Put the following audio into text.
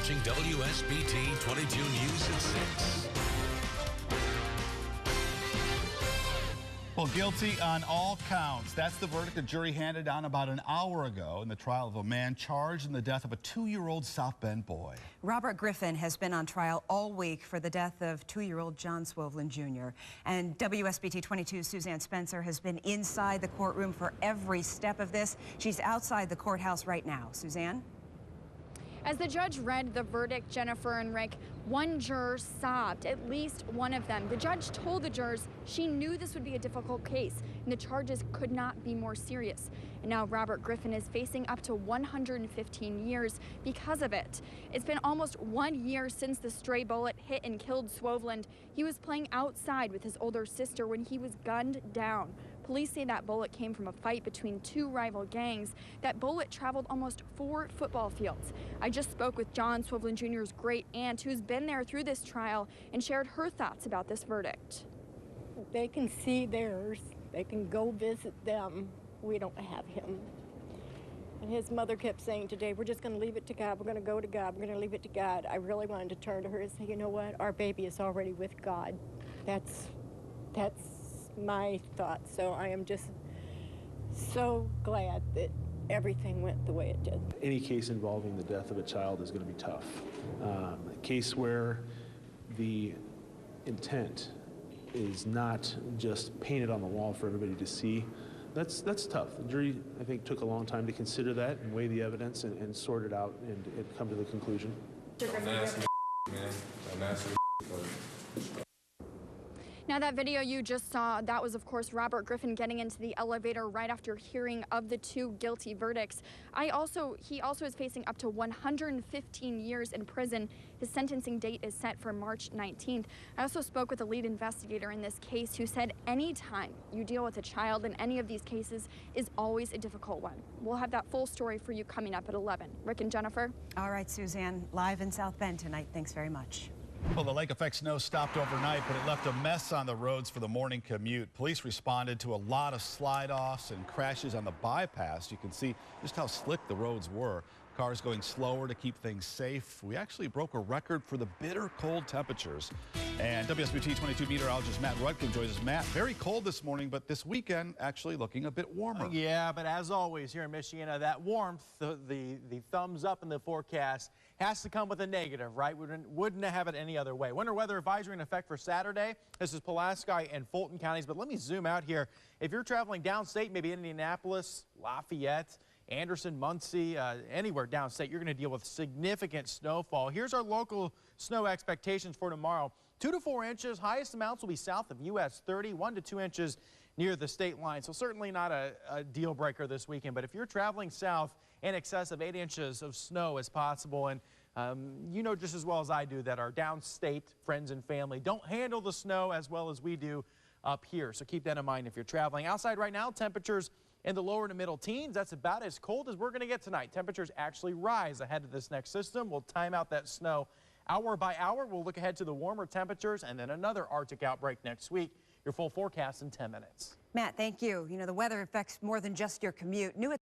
watching WSBT 22 News at 6. Well, guilty on all counts. That's the verdict the jury handed down about an hour ago in the trial of a man charged in the death of a 2-year-old South Bend boy. Robert Griffin has been on trial all week for the death of 2-year-old John Swovlin Jr. And WSBT 22's Suzanne Spencer has been inside the courtroom for every step of this. She's outside the courthouse right now. Suzanne? As the judge read the verdict, Jennifer and Rick, one juror sobbed, at least one of them. The judge told the jurors she knew this would be a difficult case and the charges could not be more serious. And now Robert Griffin is facing up to 115 years because of it. It's been almost 1 year since the stray bullet hit and killed Swovlin. He was playing outside with his older sister when he was gunned down. Police say that bullet came from a fight between two rival gangs. That bullet traveled almost 4 football fields. I just spoke with John Swovlin Jr.'s great aunt, who's been there through this trial, and shared her thoughts about this verdict. They can see theirs. They can go visit them. We don't have him. And his mother kept saying today, we're just going to leave it to God. We're going to go to God. We're going to leave it to God. I really wanted to turn to her and say, you know what? Our baby is already with God. That's my thought. So I am just so glad that everything went the way it did. Any case involving the death of a child is going to be tough. A case where the intent is not just painted on the wall for everybody to see, that's tough. The jury, I think, took a long time to consider that and weigh the evidence and sort it out and come to the conclusion. Now, that video you just saw, that was, of course, Robert Griffin getting into the elevator right after hearing of the 2 guilty verdicts. He also is facing up to 115 years in prison. His sentencing date is set for March 19th. I also spoke with the lead investigator in this case who said anytime you deal with a child in any of these cases is always a difficult one. We'll have that full story for you coming up at 11. Rick and Jennifer? All right, Suzanne, live in South Bend tonight. Thanks very much. Well, the lake effect snow stopped overnight, but it left a mess on the roads for the morning commute. Police responded to a lot of slide-offs and crashes on the bypass. You can see just how slick the roads were. Cars going slower to keep things safe. We actually broke a record for the bitter cold temperatures. And WSBT 22 meteorologist Matt Rudkin joins us. Matt, very cold this morning, but this weekend actually looking a bit warmer. Yeah, but as always here in Michigan, that warmth, the thumbs up in the forecast has to come with a negative, right? We wouldn't have it any other way. Winter weather advisory in effect for Saturday. This is Pulaski and Fulton counties, but let me zoom out here. If you're traveling downstate, maybe Indianapolis, Lafayette, Anderson, Muncie, anywhere downstate, you're going to deal with significant snowfall. Here's our local snow expectations for tomorrow. 2 to 4 inches. Highest amounts will be south of US 30, 1 to 2 inches near the state line. So certainly not a deal breaker this weekend. But if you're traveling south, in excess of 8 inches of snow is possible. And you know just as well as I do that our downstate friends and family don't handle the snow as well as we do up here. So keep that in mind if you're traveling. Outside right now, temperatures in the lower to middle teens. That's about as cold as we're going to get tonight. Temperatures actually rise ahead of this next system. We'll time out that snow hour by hour. We'll look ahead to the warmer temperatures and then another Arctic outbreak next week. Your full forecast in 10 minutes. Matt, thank you. You know, the weather affects more than just your commute. New